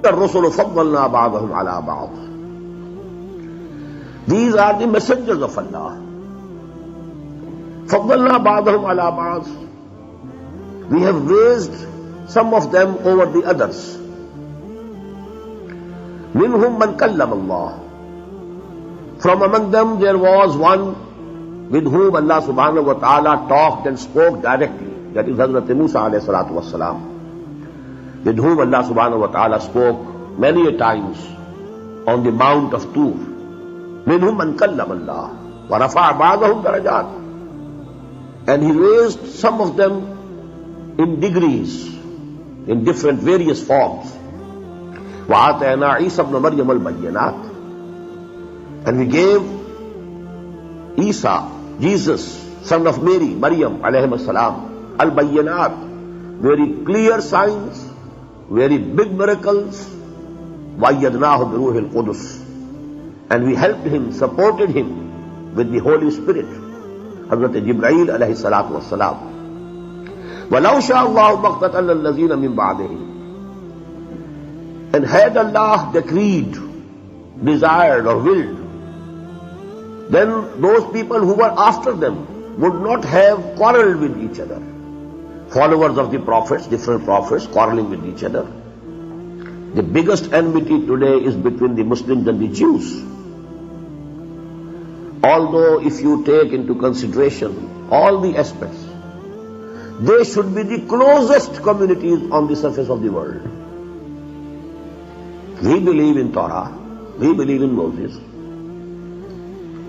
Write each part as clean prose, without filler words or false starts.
الرسل فضلنا بعضهم على بعض. These are the messengers of Allah. فضلنا بعضهم على بعض. We have raised some of them over the others. منهم من كلم الله. From among them there was one with whom Allah subhanahu wa ta'ala talked and spoke directly. That is Hazrat Musa alayhi salatu wassalam, with whom Allah subhanahu wa ta'ala spoke many a times on the Mount of Tur. Minhum man kallam Allah wa rafa'a ba'dahum darajat. And he raised some of them in degrees, in different various forms. Wa atayna Isa ibn Maryam al-bayyinat. And we gave Isa, Jesus, son of Mary, Maryam alayhi salam, al-bayyinat, very clear signs, very big miracles. وَأَيَّدْنَاهُ بِرُوحِ الْقُدُسِ. And we helped him, supported him with the Holy Spirit, Hazrat Jibreel alayhi salatu wassalam. وَلَوْ شَاءَ اللَّهُ مَقْتَتَلَ الَّذِينَ مِنْ بَعْدِهِ. And had Allah decreed, desired or willed, then those people who were after them would not have quarreled with each other. Followers of the prophets, different prophets, quarreling with each other. The biggest enmity today is between the Muslims and the Jews. Although if you take into consideration all the aspects, they should be the closest communities on the surface of the world. We believe in Torah, we believe in Moses,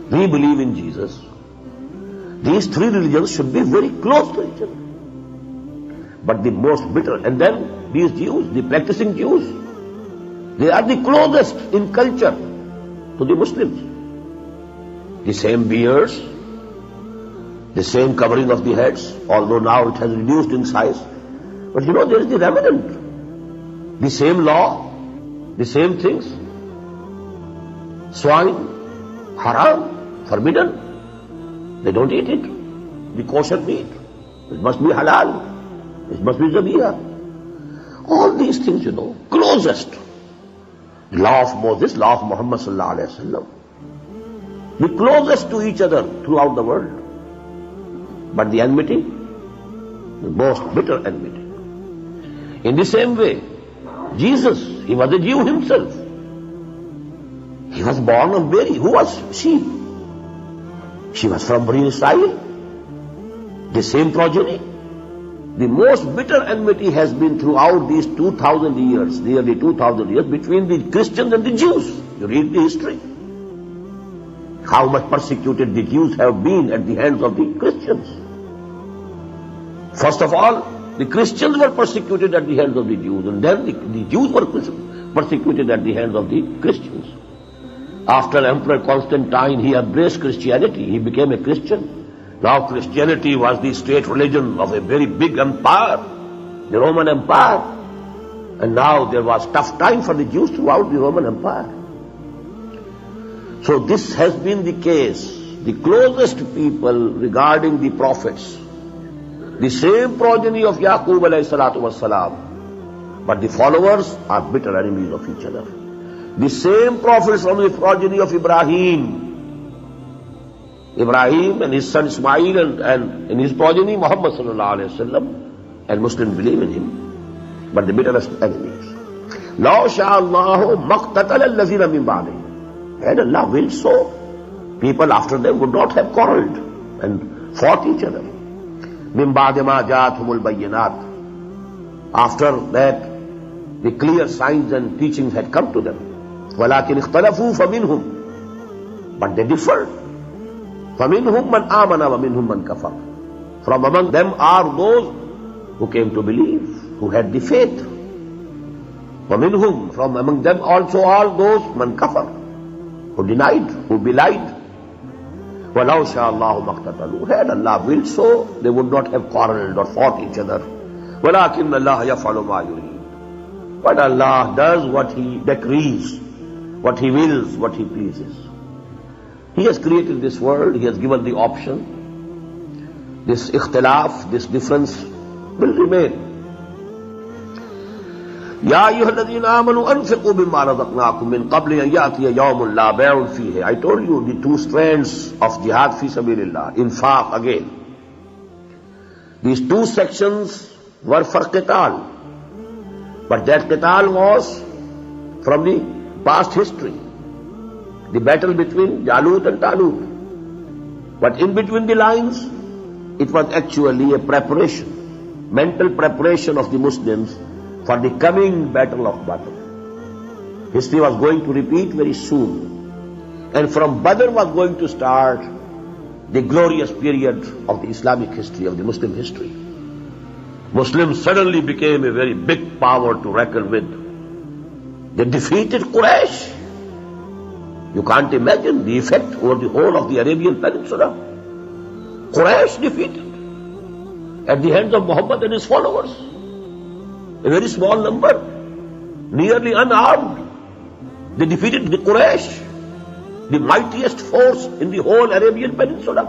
we believe in Jesus. These three religions should be very close to each other. But the most bitter, and then these Jews, the practicing Jews, they are the closest in culture to the Muslims. The same beards, the same covering of the heads, although now it has reduced in size. But you know, there is the remnant. The same law, the same things. Swine, haram, forbidden. They don't eat it. The kosher meat. It must be halal. It must be zabiyah. All these things, you know, closest. The law of Moses, law of Muhammad sallallahu alayhi wa sallam. The closest to each other throughout the world. But the enmity, the most bitter enmity. In the same way, Jesus, he was a Jew himself. He was born of Mary. Who was she? She was from Bani Israel. The same progeny. The most bitter enmity has been throughout these 2,000 years, nearly 2,000 years, between the Christians and the Jews. You read the history. How much persecuted the Jews have been at the hands of the Christians. First of all, the Christians were persecuted at the hands of the Jews, and then the Jews were persecuted at the hands of the Christians. After Emperor Constantine, he embraced Christianity. He became a Christian. Now Christianity was the state religion of a very big empire, the Roman Empire. And now there was tough time for the Jews throughout the Roman Empire. So this has been the case. The closest people regarding the prophets, the same progeny of Yaqub alayhi salatu wassalam, but the followers are bitter enemies of each other. The same prophets from the progeny of Ibrahim and his son Ismail and in his progeny Muhammad sallallahu alayhi wa sallam, and Muslims believe in him, but the bitterest enemies. لَوْ شَاءَ اللَّهُ مَقْتَتَلَ الَّذِينَ مِنْ بَعْدِهِ. Had Allah willed so, people after them would not have quarreled and fought each other. مِنْ بَعْدِ مَا جَاءَتْهُمُ الْبَيِّنَاتِ. After that, the clear signs and teachings had come to them. وَلَكِنْ اخْتَلَفُوا فَمِنْهُمْ. But they differed. فَمِنْهُمْ مَنْ آمَنَ وَمِنْهُمْ مَنْ كَفَرَ. From among them are those who came to believe, who had the faith. وَمِنْهُمْ, from among them also are those مَنْ كَفَرَ, who denied, who belied. وَلَوْ شَاءَ اللَّهُ مَقْتَتَلُوا. Had Allah willed so, they would not have quarreled or fought each other. وَلَكِنَّ اللَّهَ يَفْعَلُ مَا يُرِيدُ. But Allah does what He decrees, what He wills, what He pleases. He has created this world, He has given the option. This ikhtilaf, this difference will remain. Ya ayyuhalladhina amanu anfiqu mimma razaqnakum min qabli an ya'tiya yawmun la bay'un fihi. I told you the two strands of jihad fi sabilillah, infaq again. These two sections were for qital, but that qital was from the past history, the battle between Jalut and Talut. But in between the lines, it was actually a preparation, mental preparation of the Muslims for the coming battle of Badr. History was going to repeat very soon. And from Badr was going to start the glorious period of the Islamic history, of the Muslim history. Muslims suddenly became a very big power to reckon with. They defeated Quraysh. You can't imagine the effect over the whole of the Arabian Peninsula. Quraysh defeated at the hands of Muhammad and his followers. A very small number, nearly unarmed. They defeated the Quraysh, the mightiest force in the whole Arabian Peninsula.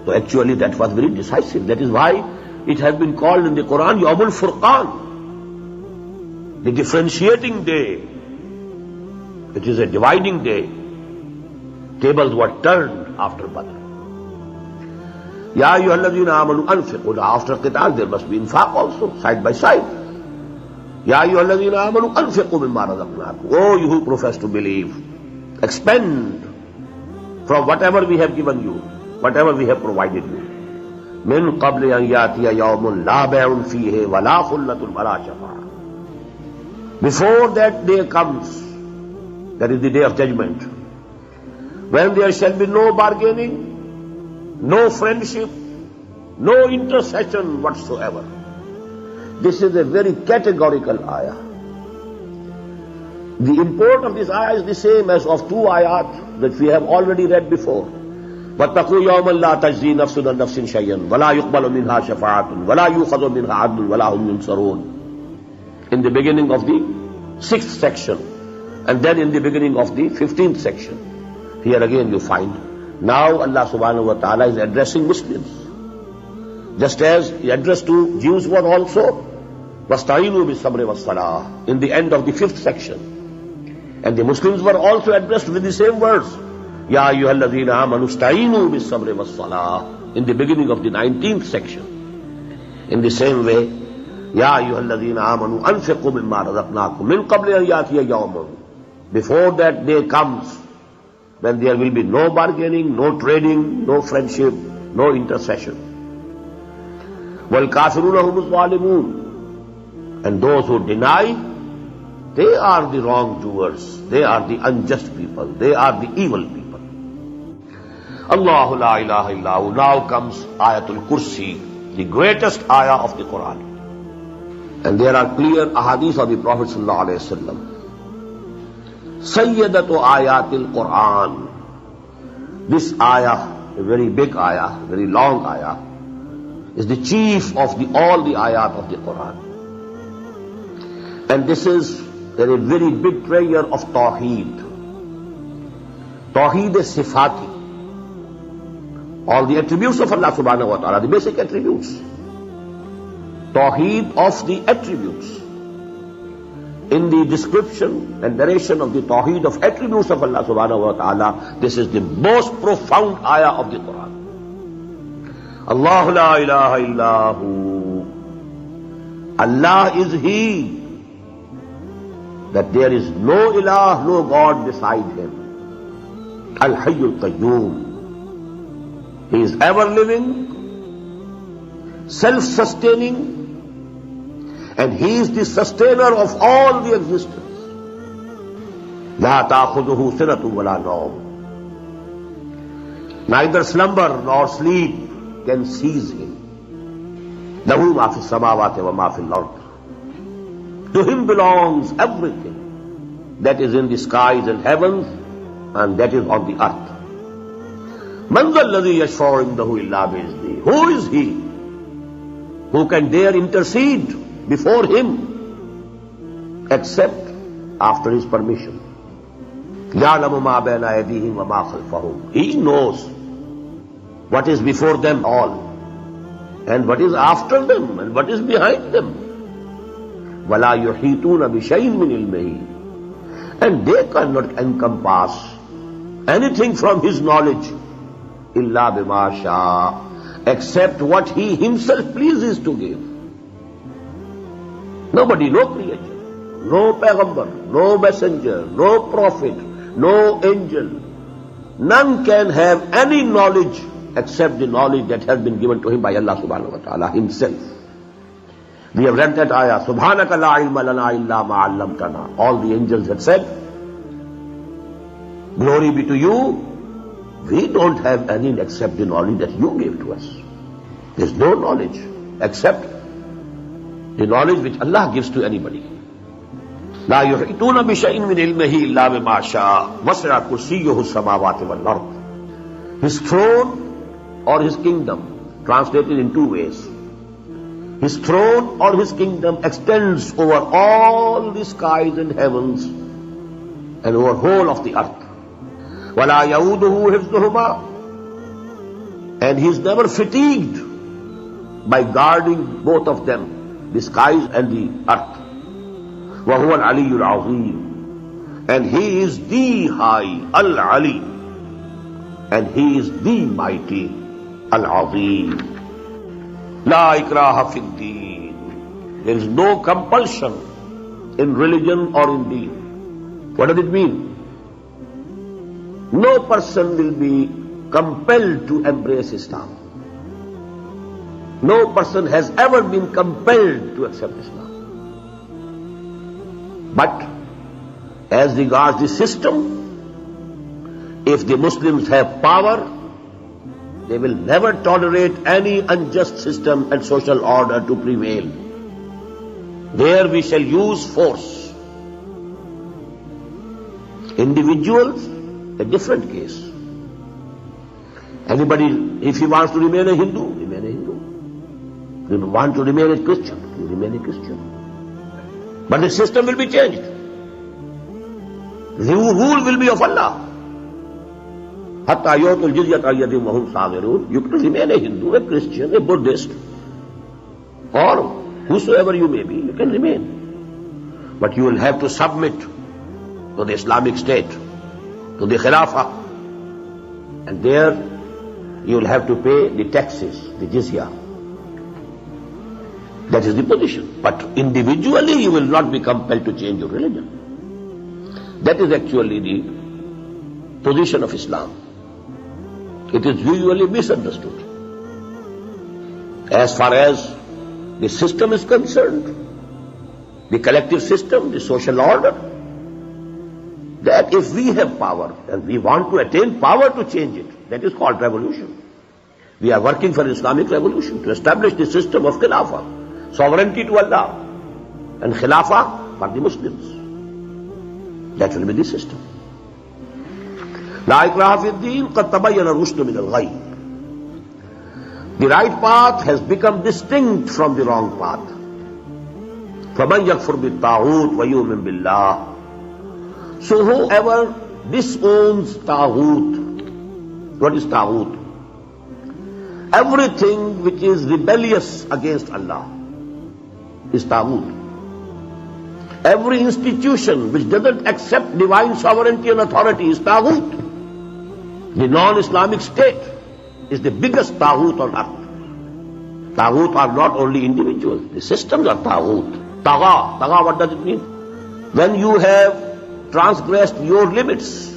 So actually that was very decisive. That is why it has been called in the Quran Yawmul Furqan, the differentiating day. It is a dividing day. Tables were turned after Badr. Ya ayyuhalladhina amanu anfiqu. After qital there must be infaq also, side by side. Ya ayyuhalladhina amanu anfiqu mimma razaqnakum. Oh, you who profess to believe, expend from whatever we have given you, whatever we have provided you. Min qabli an yatiya yawmun la bay'un fihi wa la khullatun wa la shafa'a. Before that day comes, that is the day of judgment, when there shall be no bargaining, no friendship, no intercession whatsoever. This is a very categorical ayah. The import of this ayah is the same as of two ayat that we have already read before. وَاتَّقُوا يَوْمًا لَا تَجْزِي نَفْسٌ عَن نَفْسٍ شَيْئًا وَلَا يُقْبَلُ مِنْهَا شَفَاعَةٌ وَلَا يُؤْخَذُ مِنْهَا عَدْلٌ وَلَا هُمْ يُنصَرُونَ. In the beginning of the 6th section, and then in the beginning of the 15th section. Here again you find, now Allah subhanahu wa ta'ala is addressing Muslims. Just as He addressed to Jews was also, وَاسْتَعِينُوا بِالصَّبْرِ وَالصَّلَاةِ, in the end of the 5th section. And the Muslims were also addressed with the same words, Ya ayyuhalladhina amanu ista'inu bis-sabri was-salah, in the beginning of the 19th section. In the same way, Ya ayyuhalladhina amanu anfiqu mimma razaqnakum min qabli an yatiya yawmun. Before that day comes, when there will be no bargaining, no trading, no friendship, no intercession. وَالْكَافِرُونَ هُمُ الظَّالِمُونَ. And those who deny, they are the wrongdoers, they are the unjust people, they are the evil people. Allahu la ilaha illahu. Now comes Ayatul Kursi, the greatest ayah of the Quran. And there are clear ahadith of the Prophet sallallahu alaihi wasallam. Sayyidatu Ayatil Quran. This ayah, a very big ayah, very long ayah, is the chief of all the ayat of the Quran. And this is a very big prayer of Tawheed. Tawheed is Sifati. All the attributes of Allah subhanahu wa ta'ala, the basic attributes. Tawheed of the attributes. In the description and narration of the Tawheed of attributes of Allah subhanahu wa ta'ala, this is the most profound ayah of the Quran. Allahu la ilaha illahu. Allah is He, that there is no ilah, no God beside Him. Al-Hayyul Qayyum. He is ever living, self-sustaining, and He is the sustainer of all the existence. La ta'khudhuhu sinatun wa la nawm. Neither slumber nor sleep can seize Him. Lahu ma fi samawati wa ma fi al-ard. To Him belongs everything that is in the skies and heavens, and that is on the earth. Man dhal ladhi yashfa'u indahu illa bi'izni. Who is He who can dare intercede before Him except after His permission? يَعْلَمُ مَا بَيْنَ أَيْدِيهِمْ وَمَا خَلْفَهُمْ. He knows what is before them all, and what is after them, and what is behind them. وَلَا يُحِيطُونَ بِشَيْءٍ مِّنْ عِلْمِهِ. And they cannot encompass anything from his knowledge إِلَّا بِمَا شَاءَ, except what he himself pleases to give. Nobody, no creature, no Payghambar, no messenger, no prophet, no angel, none can have any knowledge except the knowledge that has been given to him by Allah subhanahu wa ta'ala himself. We have read that ayah, Subhanaka la ilma lana illa ma 'allamtana. All the angels had said, glory be to you, we don't have any except the knowledge that you gave to us. There's no knowledge except the knowledge which Allah gives to anybody. لا يحيطون بشيء من علمه إلا بما شاء وسع كرسيه السماوات والأرض. His throne or his kingdom, translated in two ways. His throne or his kingdom extends over all the skies and heavens and over whole of the earth. وَلَا يَؤُودُهُ حِفْظُهُمَا. And he is never fatigued by guarding both of them, the skies and the earth. وَهُوَ الْعَلِيُّ الْعَظِيمُ. And he is the high, Al-Ali. And he is the mighty, Al-Azim. La ikraha fi ddeen. There is no compulsion in religion or in deen. What does it mean? No person will be compelled to embrace Islam. No person has ever been compelled to accept Islam. But as regards the system, if the Muslims have power, they will never tolerate any unjust system and social order to prevail. There we shall use force. Individuals, a different case. Anybody, if he wants to remain a Hindu, remain a Hindu. If he wants to remain a Christian, he remain a Christian. But the system will be changed. The rule will be of Allah. Hatta ayatul jizyat ayyadim wa hum saghirun. You can remain a Hindu, a Christian, a Buddhist, or whosoever you may be, you can remain. But you will have to submit to the Islamic State, to the Khilafah, and there you will have to pay the taxes, the jizya. That is the position. But individually you will not be compelled to change your religion. That is actually the position of Islam. It is usually misunderstood. As far as the system is concerned, the collective system, the social order, that if we have power and we want to attain power to change it, that is called revolution. We are working for Islamic revolution to establish the system of Khilafah, sovereignty to Allah, and Khilafah for the Muslims. That will be the system. La ikraha fi ddeen qad tabayyana ar-rushd min al-ghayy. The right path has become distinct from the wrong path. فَمَنْ يَكْفُرْ بِالطَّاغُوتِ وَيُؤْمِنْ بِاللَّهِ. So whoever disowns Taghut, what is Taghut? Everything which is rebellious against Allah is Taghut. Every institution which doesn't accept divine sovereignty and authority is Taghut. The non-Islamic state is the biggest Taghut on earth. Taghut are not only individuals, the systems are Taghut. Tagha, what does it mean? When you have transgressed your limits,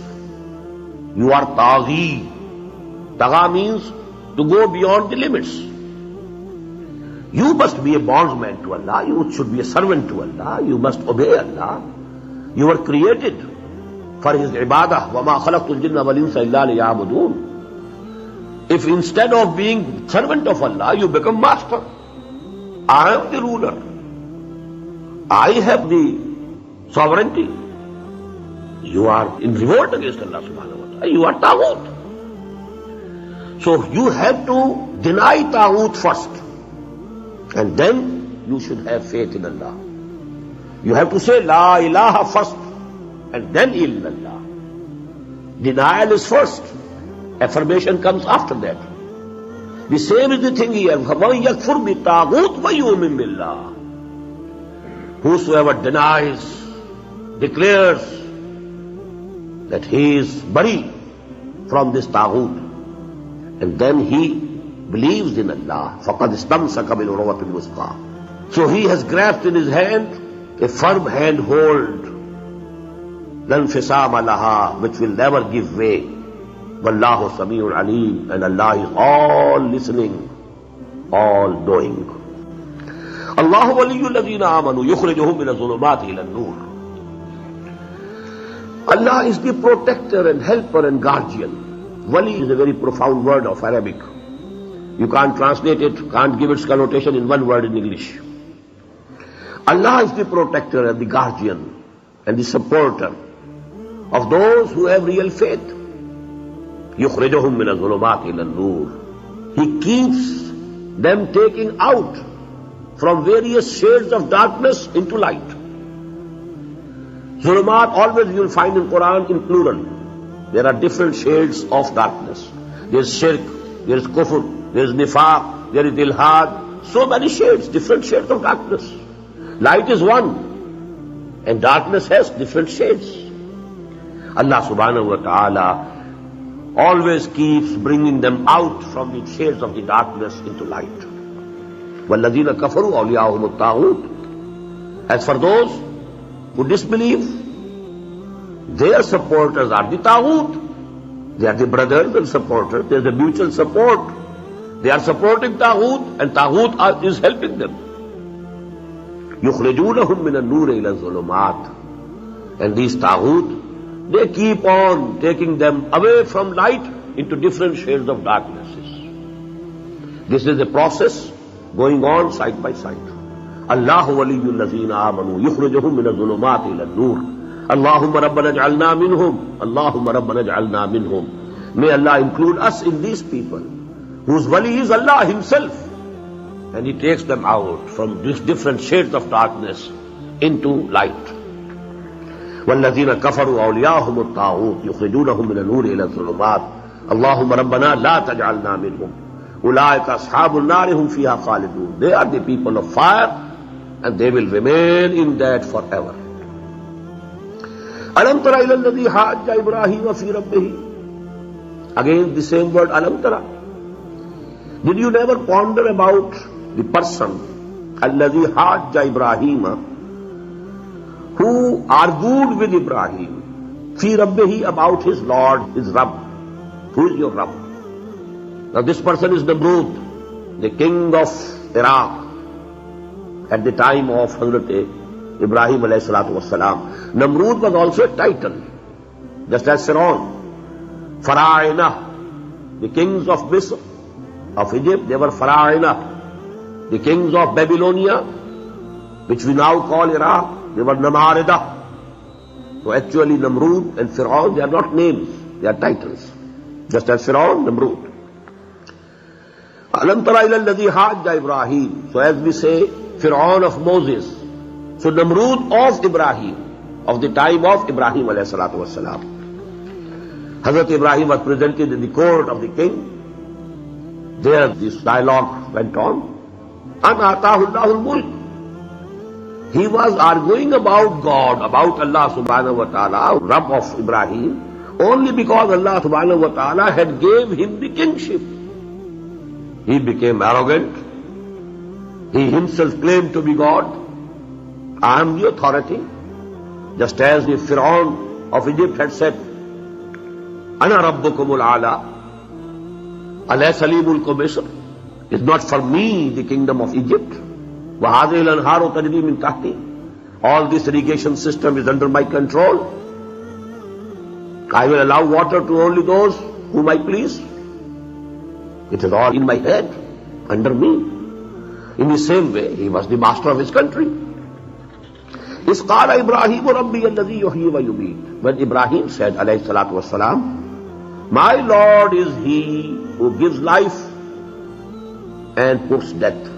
you are Taghi. Tagha means to go beyond the limits. You must be a bondsman to Allah, you should be a servant to Allah, you must obey Allah. You were created for His ibadah. وَمَا خَلَقْتُ الْجِنَّ وَالْإِنسَ إِلَّا لِيَعْبُدُونَ. If instead of being servant of Allah, you become master, I am the ruler, I have the sovereignty, you are in revolt against Allah subhanahu wa ta'ala, you are Taghut. So you have to deny Taghut first, and then you should have faith in Allah. You have to say La ilaha first, and then illallah. Denial is first, affirmation comes after that. The same is the thing here. وَمَنْ يَكْفُرْ بِالطَّاغُوتِ وَيُؤْمِنْ بِاللَّهِ. whosoever denies, declares that he is bari from this taghut, and then he believes in Allah, faqad istamsaka bil urwatil wusqa. So he has grasped in his hand a firm handhold, lan fisama laha, which will never give way. Wallahu sami'un alim, and Allah is all listening, all knowing. Allahu waliyyu alladhina amanu yukhrijuhum min adh-dhulumati ila an-nur. Allah is the protector and helper and guardian. Wali is a very profound word of Arabic. You can't translate it, can't give its connotation in one word in English. Allah is the protector and the guardian and the supporter of those who have real faith. يُخْرِجُهُمْ مِنَ الظُّلُمَاتِ إِلَى النُّورِ. He keeps them taking out from various shades of darkness into light. Zulumat always you will find in Quran in plural. There are different shades of darkness. There is shirk, there is kufr, there is nifaq, there is ilhad. So many shades, different shades of darkness. Light is one, and darkness has different shades. Allah subhanahu wa ta'ala always keeps bringing them out from the shades of the darkness into light. وَالَّذِينَ كَفَرُوا أَوْلِيَاؤُهُمُ الطَّاغُوتُ. As for those who disbelieve, their supporters are the taghut. They are the brothers and supporters. There is a mutual support. They are supporting taghut, and taghut is helping them. يُخْرِجُونَهُمْ مِنَ النُّورِ إِلَى الظُّلُمَاتِ. And these taghut, they keep on taking them away from light into different shades of darknesses. This is a process going on side by side. Allahu waliyyul lazina amanu yukhrijuhum min adh-dhulumati ila an-nur. Allahumma rabbana ij'alna minhum. Allahumma rabbana ij'alna minhum. May Allah include us in these people whose wali is Allah himself, and he takes them out from these different shades of darkness into light. وَالَّذِينَ كَفَرُوا أَوْلِيَاؤُهُمُ الطَّاغُوتُ يُخْرِجُونَهُم مِّنَ النُّورِ إِلَى الظُّلُمَاتِ اللهم ربنا لا تجعلنا منهم أولئك أصحاب النار هم فيها خالدون. They are the people of fire, and they will remain in that forever. أَلَمْ تَرَ إِلَى الَّذِي حَاجَّ إِبْرَاهِيمَ فِي رَبِّهِ. Again the same word, أَلَمْ تَرَ. Did you never ponder about the person, الَّذِي حَاجَّ إِبْرَاهِيمَ, who argued with Ibrahim, fi rabbihi, about his Lord, his Rabb. Who is your Rabb? Now this person is Namrud, the king of Iraq, at the time of Hazrat Ibrahim alayhi salatu wassalam. Namrud was also a title, just as Fir'aun. Fara'ina, the kings of Misr, of Egypt, they were Fara'ina. The kings of Babylonia, which we now call Iraq, they were Namarida. So actually Namrud and Fir'aun, they are not names, they are titles. Just as Fir'aun, Namrud. Alam tara ila alladhi hajja Ibrahim. So as we say, Fir'aun of Moses. So Namrud of Ibrahim, of the time of Ibrahim alayhi salatu wassalam. Hazrat Ibrahim was presented in the court of the king. There this dialogue went on. An atahu Allahul mulk. He was arguing about God, about Allah subhanahu wa ta'ala, Rabb of Ibrahim, only because Allah subhanahu wa ta'ala had gave him the kingship. He became arrogant. He himself claimed to be God. I am the authority. Just as the Fir'aun of Egypt had said, Ana rabbukumul ala, alaysa li mulku Misr. It's not for me the kingdom of Egypt. وَهَذِهِ الْأَنْهَارُ تَجْرِي مِنْ تَحْتِي. All this irrigation system is under my control. I will allow water to only those whom I please. It is all in my head, under me. In the same way, he was the master of his country. إِذْ قَالَ إِبْرَاهِيمُ رَبِّيَ الَّذِي يُحْيِي وَيُمِيتُ. When Ibrahim said, alayhi salatu wassalam, my Lord is he who gives life and puts death.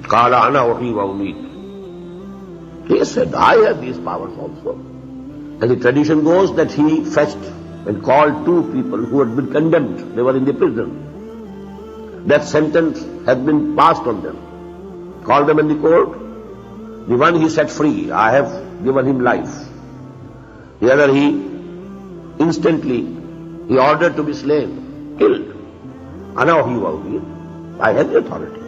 قَالَ أَنَا أُحْيِي وَأُمِيتُ. He said, I have these powers also. And the tradition goes that he fetched and called two people who had been condemned. They were in the prison. That sentence had been passed on them. Called them in the court The one he set free, I have given him life. The other he ordered to be slain, killed. And now he was here. I have the authority.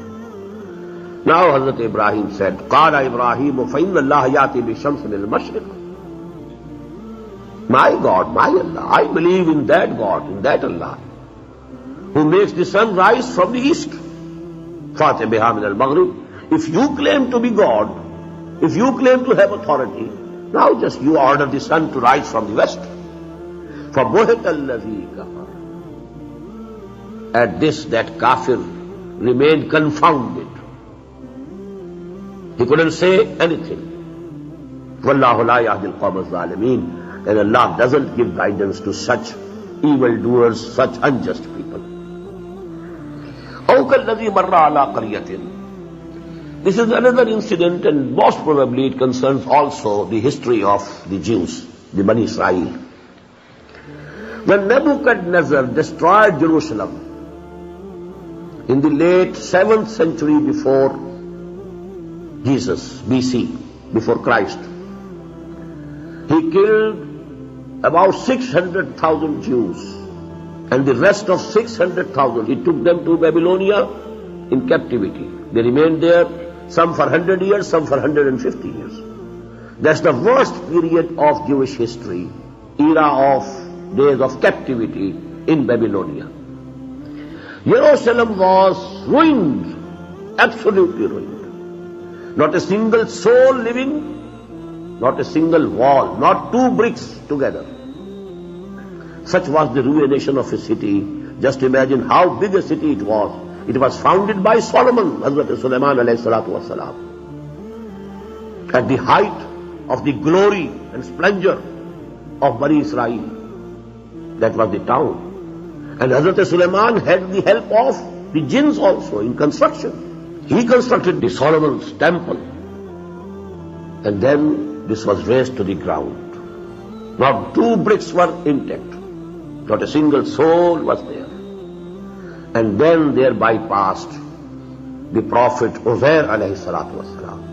Now Hazrat Ibrahim said, قَالَ إِبْرَاهِيمُ فَإِنَّ اللَّهَ يَأْتِي بِالشَّمْسِ مِنَ الْمَشْرِقِ. My God, my Allah, I believe in that God, in that Allah, who makes the sun rise from the east. فَاتِ بِهَا مِنَ الْمَغْرِبِ. If you claim to be God, if you claim to have authority, now just you order the sun to rise from the west. فَبُهِتَ الَّذِي كَفَرَ. At this, that kafir remained confounded. He couldn't say anything. وَاللَّهُ لَا يَهْدِي الْقَوْمَ الظَّالِمِينَ. And Allah doesn't give guidance to such evildoers, such unjust people. أَوْ كَالَّذِي مَرَّ عَلَىٰ قَرْيَةٍ. This is another incident, and most probably it concerns also the history of the Jews, the Bani Israel. When Nebuchadnezzar destroyed Jerusalem in the late 7th century before Jesus, BC, before Christ, he killed about 600,000 Jews, and the rest of 600,000, he took them to Babylonia in captivity. They remained there, some for 100 years, some for 150 years. That's the worst period of Jewish history, era of days of captivity in Babylonia. Jerusalem was ruined, absolutely ruined. Not a single soul living, not a single wall, not two bricks together. Such was the ruination of a city. Just imagine how big a city it was. It was founded by Solomon, Hazrat Sulaiman alayhi salatu wasalam, at the height of the glory and splendor of Bani Israel. That was the town. And Hazrat Sulaiman had the help of the jinns also in construction. He constructed the Solomon's temple. And then this was razed to the ground. Not two bricks were intact. Not a single soul was there. And then there bypassed the Prophet Uzair alayhi salatu wasalam.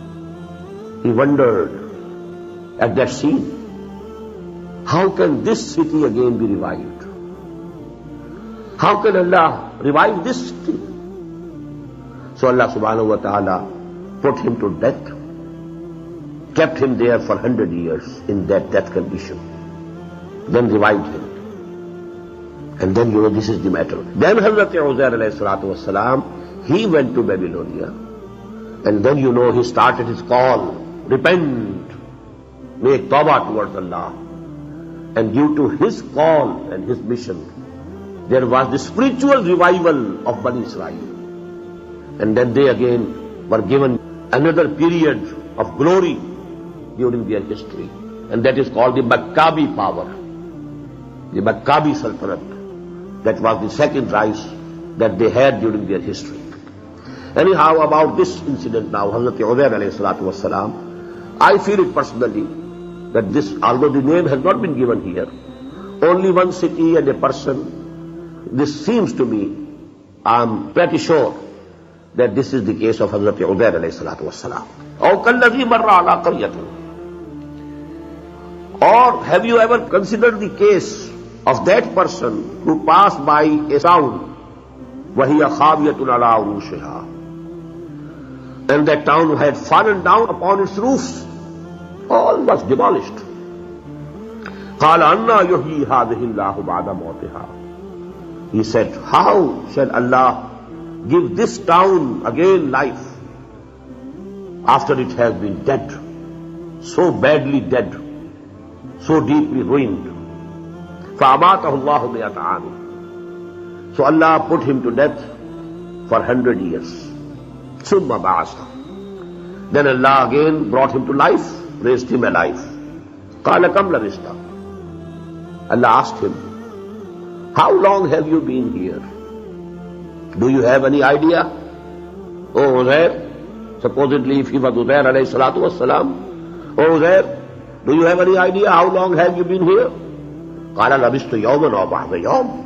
He wondered at that scene. How can this city again be revived? How can Allah revive this city? So Allah subhanahu wa ta'ala put him to death, kept him there for 100 years in that death condition, then revived him. And then this is the matter. Then Hazrat Uzair alayhi salatu wasalam, he went to Babylonia, and then he started his call, repent, make tawbah towards Allah. And due to his call and his mission, there was the spiritual revival of Bani Israel. And then they again were given another period of glory during their history. And that is called the Maccabi power, the Maccabi Sultanate. That was the second rise that they had during their history. Anyhow, about this incident now, Hazrat Uzair alayhi salatu wasalam, I feel it personally that this, although the name has not been given here, only one city and a person, this seems to me, I'm pretty sure that this is the case of Hazrat Uzair alayhi salatu wasalam. أَوْ كَالَّذِي مَرَّ عَلَىٰ قَرْيَةٍ. Or have you ever considered the case of that person who passed by a town, وَهِيَ خَاوِيَةٌ عَلَىٰ عُرُوشِهَا, and that town had fallen down upon its roofs, all was demolished. قَالَ أَنَّا يُحْيِي هَٰذِهِ اللَّهُ بَعْدَ مَوْتِهَا. He said, how shall Allah give this town again life after it has been dead, so badly dead, so deeply ruined? فَأَمَاتَهُ اللَّهُ مِئَةَ عَامٍ. So Allah put him to death for 100 years. ثُمَّ بَعَثَهُ. Then Allah again brought him to life, raised him alive. قَالَ كَمْ لَبِثْتَ. Allah asked him, how long have you been here? Do you have any idea? Oh Uzair, supposedly if he was Uzair alayhi salatu wassalam, oh Uzair, do you have any idea how long have you been here? قَالَ لَبِثْتُ يَوْمًا أَوْ بَعْضَ يَوْمٍ.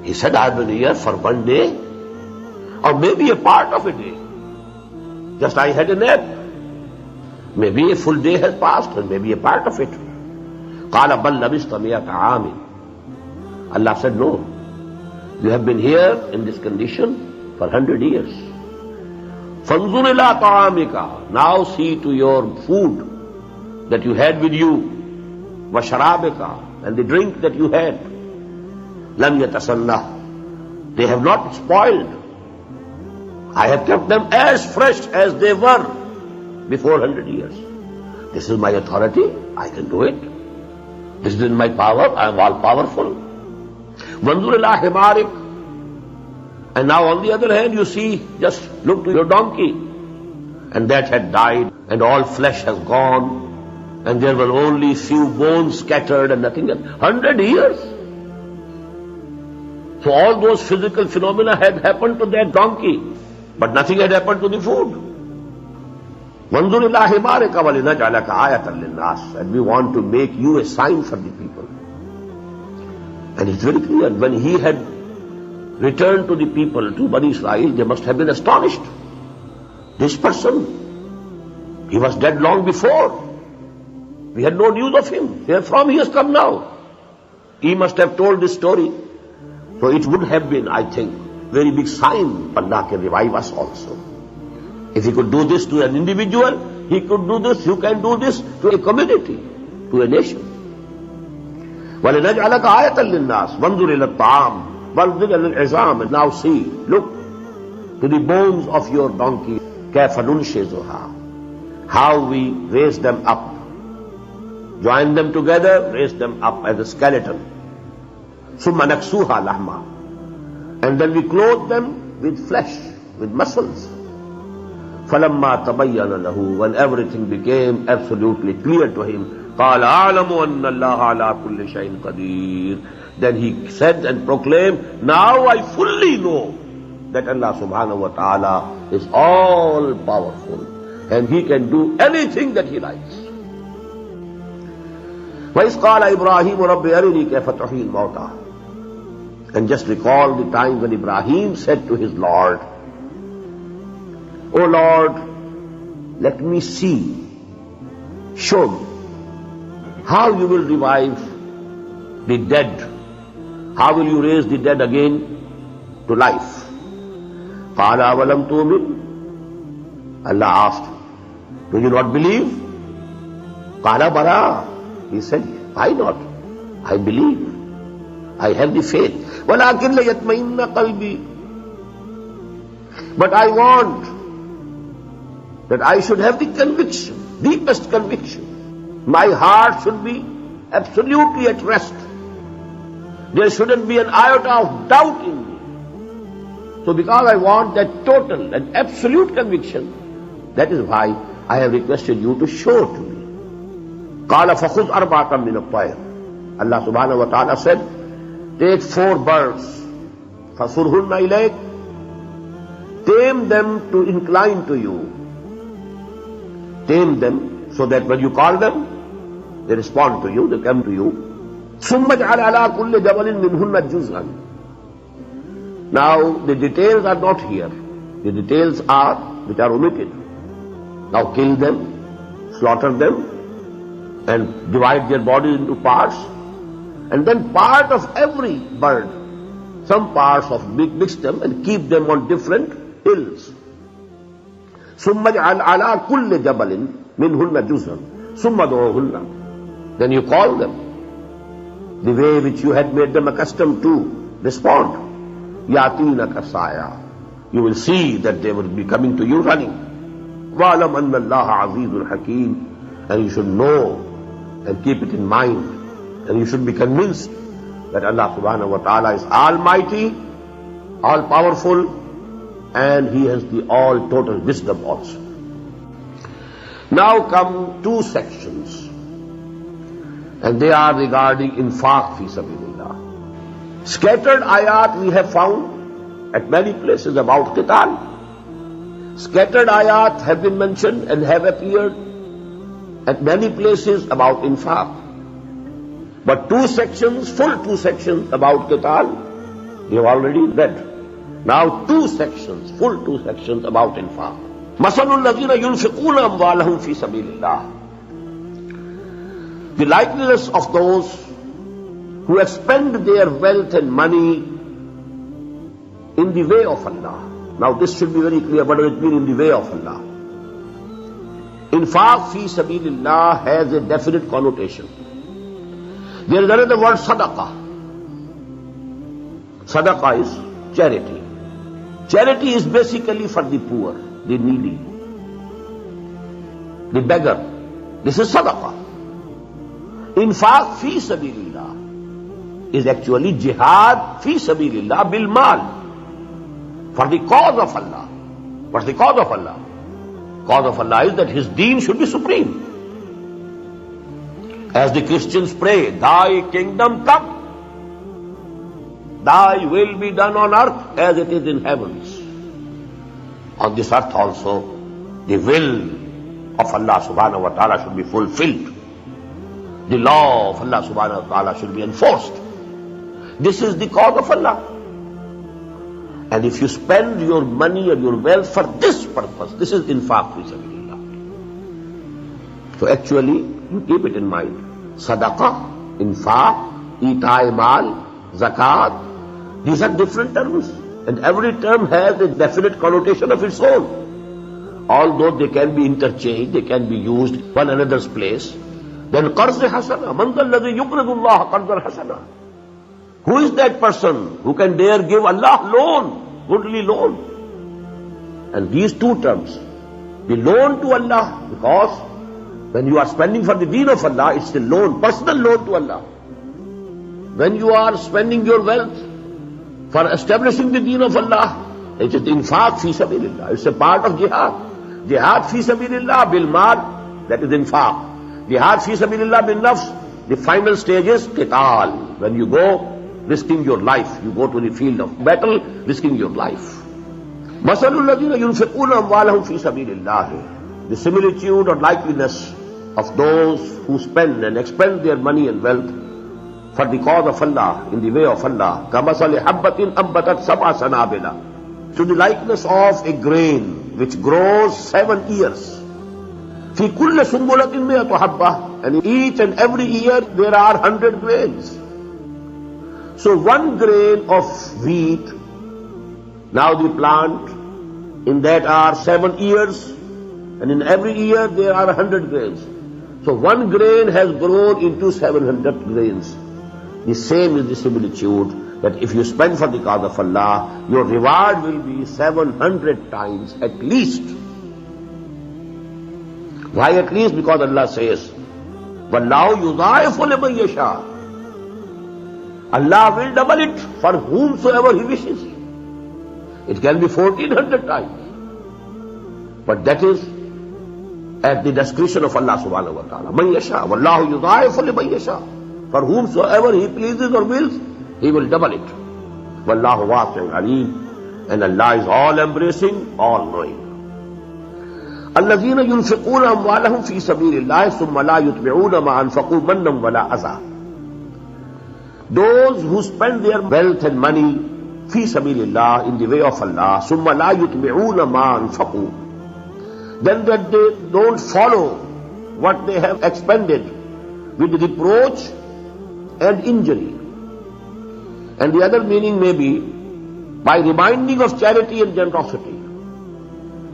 He said, I have been here for one day, or maybe a part of a day. Just I had a nap. Maybe a full day has passed and maybe a part of it. قَالَ بَلْ لَبِثْتَ مِئَةَ عَامٍ. Allah said, no. You have been here in this condition for 100 years. فَانْظُرْ إِلَىٰ طَعَامِكَ. Now see to your food that you had with you. وَشَرَابِكَ. And the drink that you had. لَمْ يَتَسَنَّهْ. They have not spoiled. I have kept them as fresh as they were before 100 years. This is my authority. I can do it. This is in my power. I am all powerful. وَانْظُرْ إِلَىٰ حِمَارِكَ. And now on the other hand, you see, just look to your donkey. And that had died, and all flesh has gone, and there were only few bones scattered and nothing else. 100 years. So all those physical phenomena had happened to that donkey, but nothing had happened to the food. وَانْظُرْ إِلَىٰ حِمَارِكَ وَلِنَجْعَلَكَ آيَةً لِلنَّاسِ. And we want to make you a sign for the people. And it's very clear, when he had returned to the people, to Bani Israel, they must have been astonished. This person, he was dead long before. We had no news of him. Wherefrom he has come now? He must have told this story. So it would have been, I think, very big sign Allah can revive us also. If he could do this to an individual, he could do this, you can do this to a community, to a nation. وَلِنَجْعَلَكَ آيَةً لِلنَّاسِ وَانْظُرْ إِلَى الطَّعَامِ وَانْظُرْ إِلَى الْعِظَامِ. And now see, look to the bones of your donkey. كَيْفَ نُنْشِزُهَا. How we raise them up. Join them together, raise them up as a skeleton. ثُمَّ نَكْسُوهَا لَحْمًا. And then we clothe them with flesh, with muscles. فَلَمَّا تَبَيَّنَ لَهُ. When everything became absolutely clear to him, قَالَ أَعْلَمُ أَنَّ اللَّهَ عَلَىٰ كُلِّ شَيْءٍ قَدِيرٌ. Then he said and proclaimed, now I fully know that Allah subhanahu wa ta'ala is all powerful and he can do anything that he likes. وَإِذْ قَالَ إِبْرَاهِيمُ رَبِّ أَرِنِي كَيْفَ تُحْيِي الْمَوْتَىٰ. And just recall the time when Ibrahim said to his Lord, O Lord, let me see, show me how you will revive the dead. How will you raise the dead again to life? قَالَ أَوَلَمْ تُؤْمِنْ. Allah asked, do you not believe? قَالَ بَلَىٰ. He said, why not? I believe. I have the faith. وَلَكِنْ لَيَطْمَئِنَّ قَلْبِي. But I want that I should have the conviction, deepest conviction. My heart should be absolutely at rest. There shouldn't be an iota of doubt in me. So because I want that total and absolute conviction, that is why I have requested you to show to me. قَالَ فَخُذْ أَرْبَعَةً مِّنَ الطَّيْرِ. Allah subhanahu wa ta'ala said, take 4 birds. فَصُرْهُنَّ إِلَيْكَ. Tame them to incline to you. Tame them so that when you call them, they respond to you, they come to you. ثُمَّ اجْعَلْ عَلَىٰ كُلِّ جَبَلٍ مِّنْهُنَّ جُزْءًا. Now the details are not here. The details are which are omitted. Now kill them, slaughter them, and divide their bodies into parts. And then part of every bird, some parts of mix them and keep them on different hills. ثُمَّ اجْعَلْ عَلَىٰ كُلِّ جَبَلٍ مِّنْهُنَّ جُزْءًا ثُمَّ ادْعُوهُنَّ. Then you call them the way which you had made them accustomed to respond. يَأْتِينَكَ سَعْيًا. You will see that they will be coming to you running. وَاعْلَمْ أَنَّ اللَّهَ عَزِيزٌ حَكِيمٌ. And you should know and keep it in mind. And you should be convinced that Allah subhanahu wa ta'ala is almighty, all powerful, and he has the all total wisdom also. Now come 2 sections, and they are regarding infaq fi sabilillah. Scattered ayat we have found at many places about qital. Scattered ayat have been mentioned and have appeared at many places about infaq. But 2 sections, full 2 sections about qital, we have already read. Now 2 sections, full 2 sections about infaq. Masalul ladhina yunfiquna amwalahum fi sabilillah. The likeness of those who expend their wealth and money in the way of Allah. Now this should be very clear. What does it mean in the way of Allah? Infaq fi sabilillah has a definite connotation. There is another word, sadaqah. Sadaqah is charity. Charity is basically for the poor, the needy, the beggar. This is sadaqah. Infaq fi sabilillah is actually jihad fi sabilillah bil mal, for the cause of Allah. What's the cause of Allah? Cause of Allah is that His deen should be supreme. As the Christians pray, Thy kingdom come, Thy will be done on earth as it is in heavens. On this earth also, the will of Allah subhanahu wa ta'ala should be fulfilled. The law of Allah subhanahu wa ta'ala should be enforced. This is the cause of Allah. And if you spend your money and your wealth for this purpose, this is infaq fi sabilillah. So actually, you keep it in mind. Sadaqah, infaq, ita'i mal, zakat, these are different terms. And every term has a definite connotation of its own. Although they can be interchanged, they can be used one another's place. Then qarz hasana, man dhal ladhi yuqridu Allah qarzan hasana. Who is that person who can dare give Allah loan, goodly loan? And these two terms, the loan to Allah, because when you are spending for the deen of Allah, it's the loan, personal loan to Allah. When you are spending your wealth for establishing the deen of Allah, it is infaq fi sabilillah. It's a part of jihad. Jihad fi sabilillah bil mal, that is infaq. Jihad fi sabilillah bil nafs, the final stage is qital. When you go risking your life, you go to the field of battle, risking your life. Masalul ladhina yunfiquna amwalahum fi sabilillah. The similitude or likeliness of those who spend and expend their money and wealth for the cause of Allah, in the way of Allah. Kamasali habbatin ambatat sab'a sanabila. To the likeness of a grain which grows 7 years. Fi kulli sumbulatin mi'atu habba. And in each and every year there are 100 grains. So 1 grain of wheat, now the plant, in that are 7 years, and in every year there are 100 grains. So 1 grain has grown into 700 grains. The same is the similitude, that if you spend for the cause of Allah, your reward will be 700 times at least. Why at least? Because Allah says, وَاللَّهُ يُضَاعِفُ لِمَنْ يَشَاءُ. Allah will double it for whomsoever He wishes. It can be 1400 times. But that is at the discretion of Allah subhanahu wa ta'ala. Man yasha, wallahu yudha'ifu liman yasha. For whomsoever He pleases or wills, He will double it. Wallahu wasi'un alim. And Allah is all embracing, all knowing. الذين ينفقون أموالهم في سبيل الله ثم لا يتبعون ما أنفقوا منا ولا أذى. Those who spend their wealth and money fi sabilillah, in the way of Allah, summa la yutbi'una ma anfaqu, then that they don't follow what they have expended with reproach and injury. And the other meaning may be by reminding of charity and generosity.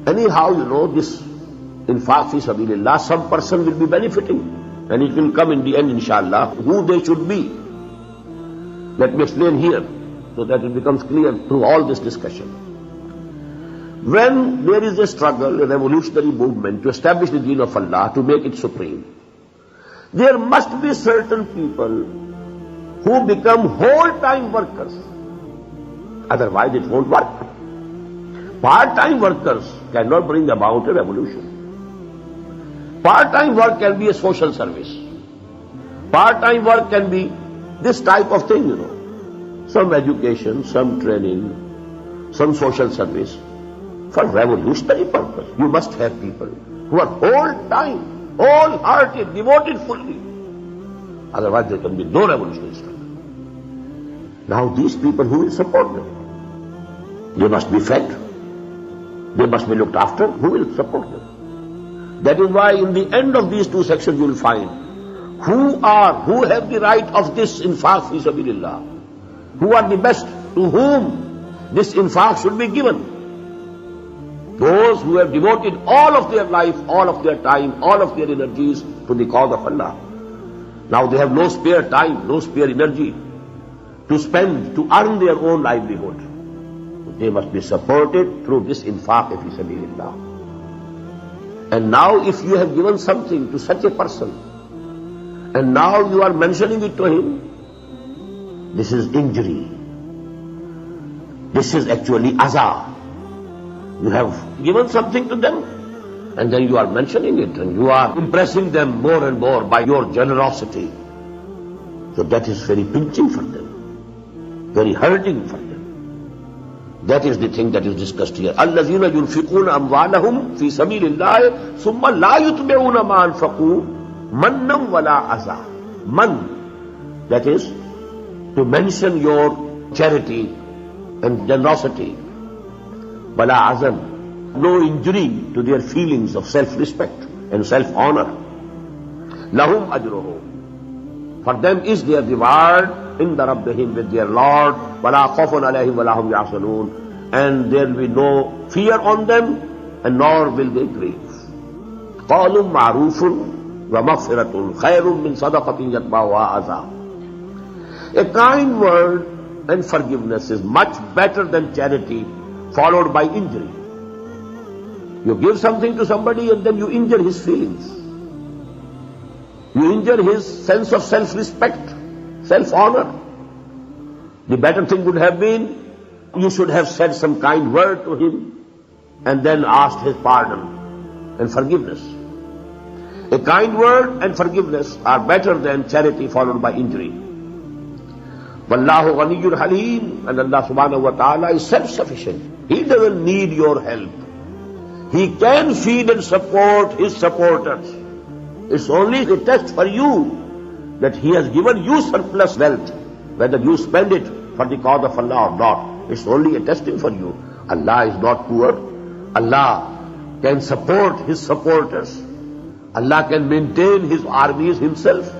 Anyhow, this infaq fi sabilillah, some person will be benefiting, and it will come in the end, inshallah, who they should be. Let me explain here, so that it becomes clear through all this discussion. When there is a struggle, a revolutionary movement to establish the deen of Allah, to make it supreme, there must be certain people who become whole-time workers. Otherwise it won't work. Part-time workers cannot bring about a revolution. Part-time work can be a social service. Part-time work can be this type of thing, some education, some training, some social service. For revolutionary purpose, you must have people who are whole time, wholehearted, devoted fully. Otherwise there can be no revolutionary struggle. Now these people, who will support them? They must be fed. They must be looked after. Who will support them? That is why in the end of these two sections you will find who have the right of this infaq fi sabilillah, who are the best, to whom this infaq should be given. Those who have devoted all of their life, all of their time, all of their energies to the cause of Allah. Now they have no spare time, no spare energy to spend, to earn their own livelihood. They must be supported through this infaq fi sabilillah. And now if you have given something to such a person, and now you are mentioning it to him, this is injury. This is actually azar. You have given something to them, and then you are mentioning it, and you are impressing them more and more by your generosity. So that is very pinching for them, very hurting for them. That is the thing that is discussed here. الَّذِينَ يُنْفِقُونَ أَمْوَالَهُمْ فِي سَبِيلِ اللَّهِ ثُمَّ لَا يُتْبِعُونَ مَا أَنْفَقُوا مَنًّا وَلَا أَذًى. Man, that is to mention your charity and generosity. Wala azan, no injury to their feelings of self-respect and self-honor. Lahum ajruhum, for them is their reward inda rabbihim, with their Lord. Wala khawfun alayhim wala hum yahzanun, and there will be no fear on them, and nor will they grieve. Qawlun ma'rufun wa maghfiratun khayrun min sadaqatin yatba'uha adha. A kind word and forgiveness is much better than charity followed by injury. You give something to somebody and then you injure his feelings. You injure his sense of self-respect, self-honor. The better thing would have been, you should have said some kind word to him and then asked his pardon and forgiveness. A kind word and forgiveness are better than charity followed by injury. Wallahu ghaniyyun halim, and Allah subhanahu wa ta'ala is self-sufficient. He doesn't need your help. He can feed and support his supporters. It's only a test for you that he has given you surplus wealth, whether you spend it for the cause of Allah or not. It's only a testing for you. Allah is not poor. Allah can support his supporters. Allah can maintain his armies himself.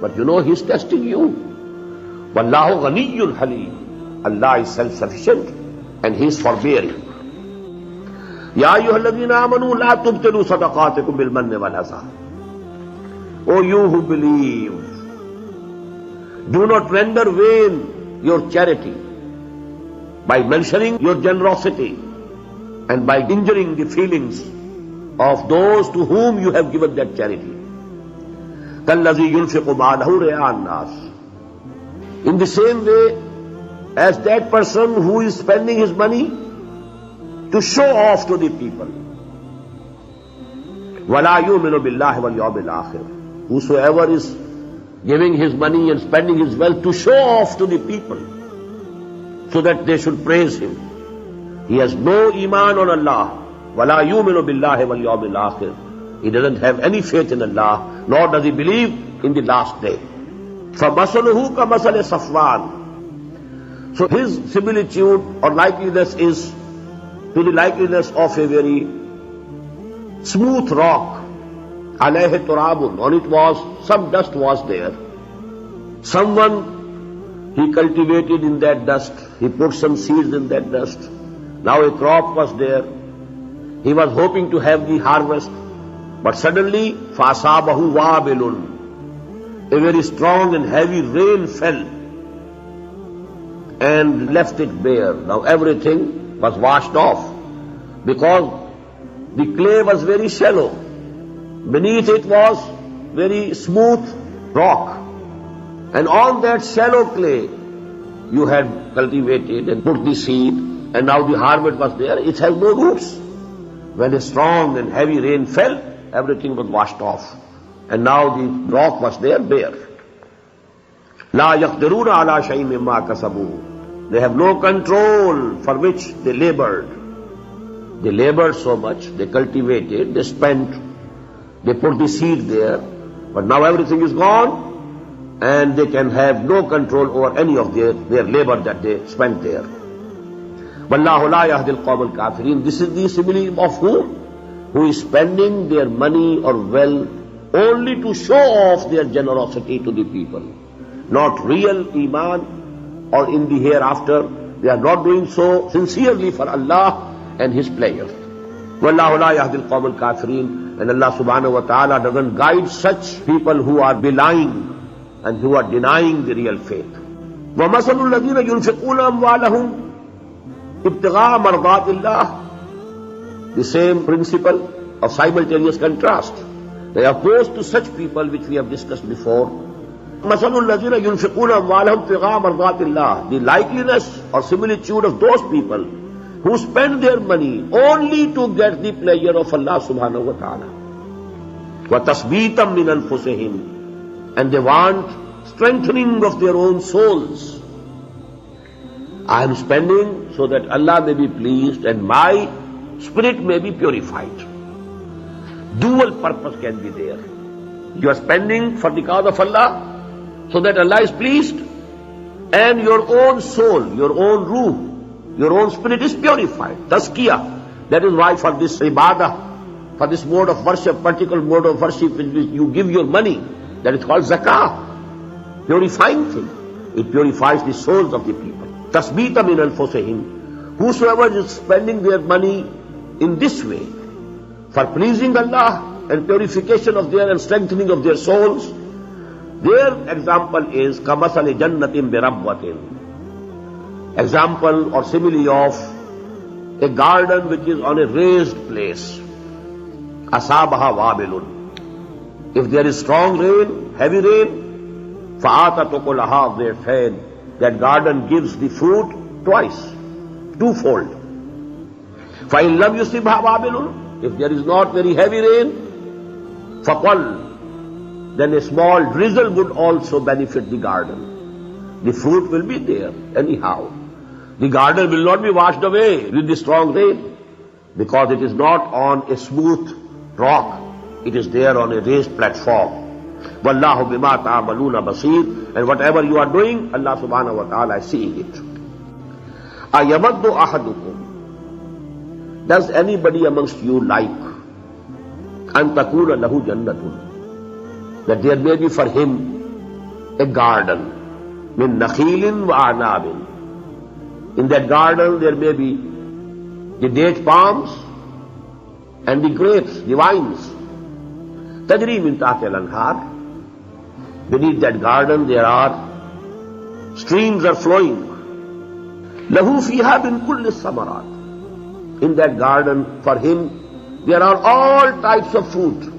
But you know, he's testing you. Wallahu ghaniyyun halim. Allah is self-sufficient and he is forbearing. Ya ayyuhalladhina amanu la tubtilu sadaqatikum bil manni wal adha. O you who believe, do not render vain your charity by mentioning your generosity and by injuring the feelings of those to whom you have given that charity. Kalladhi yunfiqu ma'alahu ri'a'an nas. In the same way as that person who is spending his money to show off to the people. وَلَا يُؤْمِنُ بِاللَّهِ وَالْيَوْمِ الْآخِرِ. Whosoever is giving his money and spending his wealth to show off to the people so that they should praise him, he has no iman on Allah. وَلَا يُؤْمِنُ بِاللَّهِ وَالْيَوْمِ الْآخِرِ. He doesn't have any faith in Allah, nor does he believe in the last day. فَمَثَلُهُ كَمَثَلِ صَفْوَانٍ. So his similitude or likeness is to the likeness of a very smooth rock. عَلَيْهِ تُرَابٌ. On it was, some dust was there. Someone, he cultivated in that dust. He put some seeds in that dust. Now a crop was there. He was hoping to have the harvest. But suddenly, فَأَصَابَهُ وَابِلٌ. A very strong and heavy rain fell and left it bare. Now everything was washed off because the clay was very shallow. Beneath it was very smooth rock. And on that shallow clay you had cultivated and put the seed, and now the harvest was there. It has no roots. When a strong and heavy rain fell, everything was washed off. And now the rock was there bare. La yaqdiruna ala shay'in mimma kasabu. They have no control for which they labored. They labored so much, they cultivated, they spent, they put the seed there, but now everything is gone, and they can have no control over any of their labor that they spent there. Wallahu la yahdil qawmal kafirin. This is the simile of whom? Who is spending their money or wealth only to show off their generosity to the people. Not real iman or in the hereafter. They are not doing so sincerely for Allah and His pleasure. Wallahu la yahdil qawmal kafirin. And Allah subhanahu wa ta'ala doesn't guide such people who are belying and who are denying the real faith. وَمَثَلُ الَّذِينَ يُنْفِقُونَ أَمْوَالَهُمْ ابْتِغَاءَ مَرْضَاتِ اللَّهِ. The same principle of simultaneous contrast. They are opposed to such people which we have discussed before. مَثَلُ الَّذِينَ يُنْفِقُونَ أَمْوَالَهُمْ ابْتِغَاءَ مَرْضَاتِ اللَّهِ. The likeliness or similitude of those people who spend their money only to get the pleasure of Allah subhanahu wa ta'ala. وَتَثْبِيتًا مِنْ أَنفُسِهِمْ. And they want strengthening of their own souls. I am spending so that Allah may be pleased and my spirit may be purified. Dual purpose can be there. You are spending for the cause of Allah so that Allah is pleased, and your own soul, your own ruh, your own spirit is purified. Tazkiyah. That is why for this ibadah, for this mode of worship, particular mode of worship in which you give your money, that is called zakah. Purifying thing. It purifies the souls of the people. Tasbita min anfusihim. Whosoever is spending their money in this way, for pleasing Allah and purification of their and strengthening of their souls, their example is kamasali jannatin birabwatin. Example or simile of a garden which is on a raised place. Asabaha wabilun. If there is strong rain, heavy rain, fa'atatu kulaha dhifin. That garden gives the fruit twice, twofold. فَإِنْ لَمْ يُصِبْهَا وَابِلٌ. If there is not very heavy rain, فَقَلْ. Then a small drizzle would also benefit the garden. The fruit will be there anyhow. The garden will not be washed away with the strong rain, because it is not on a smooth rock. It is there on a raised platform. Wallahu bima ta'amaluna basir. And whatever you are doing, Allah subhanahu wa ta'ala is seeing it. Ayawaddu ahadukum. Does anybody amongst you like an takuna lahu jannatun, that there may be for him a garden, min nakhilin wa anabin. In that garden there may be the date palms and the grapes, the vines. Tajri min tahtil anhar. Beneath that garden there are streams are flowing. Lahu fiha min kulli samarat. In that garden for him there are all types of fruit.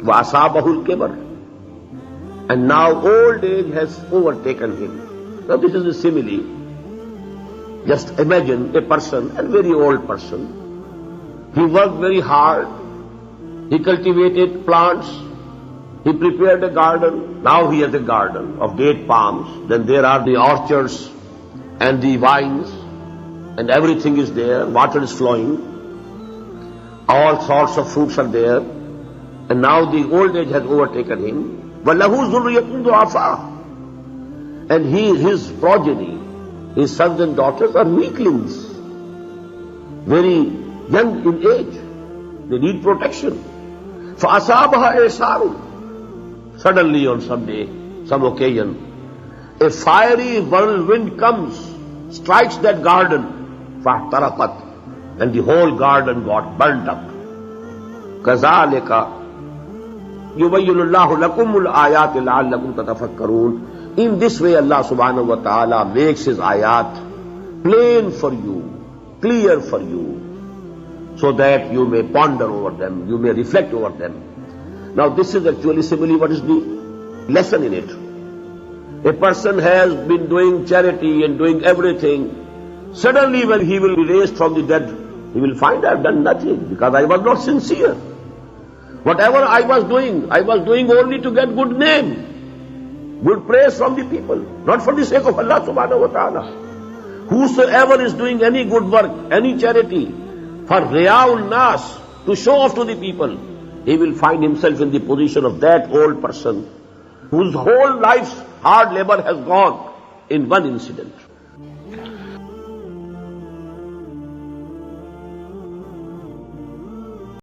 Wa asabahul kibar. And now old age has overtaken him. Now this is a simile. Just imagine a person, a very old person. He worked very hard. He cultivated plants. He prepared a garden. Now he has a garden of date palms. Then there are the orchards and the vines, and everything is there. Water is flowing. All sorts of fruits are there. And now the old age has overtaken him. وَلَهُ ذُرِّيَّةٌ ضُعَفَاءٌ. And his progeny, his sons and daughters are weaklings, very young in age. They need protection. فَأَصَابَهَا إِعْصَارٌ. Suddenly on some day, some occasion, a fiery whirlwind comes, strikes that garden, فَاحْتَرَقَتْ. And the whole garden got burnt up. كَذَلِكَ يُبَيِّنُ اللَّهُ لَكُمُ الْآيَاتِ لَعَلَّكُمْ تَتَفَكَّرُونَ. In this way Allah subhanahu wa ta'ala makes His ayat plain for you, clear for you, so that you may ponder over them, you may reflect over them. Now this is actually simile. What is the lesson in it? A person has been doing charity and doing everything. Suddenly when he will be raised from the dead, he will find I have done nothing because I was not sincere. Whatever I was doing only to get good name, good praise from the people, not for the sake of Allah subhanahu wa ta'ala. Whosoever is doing any good work, any charity, for riya'ul nas, to show off to the people, he will find himself in the position of that old person whose whole life's hard labor has gone in one incident.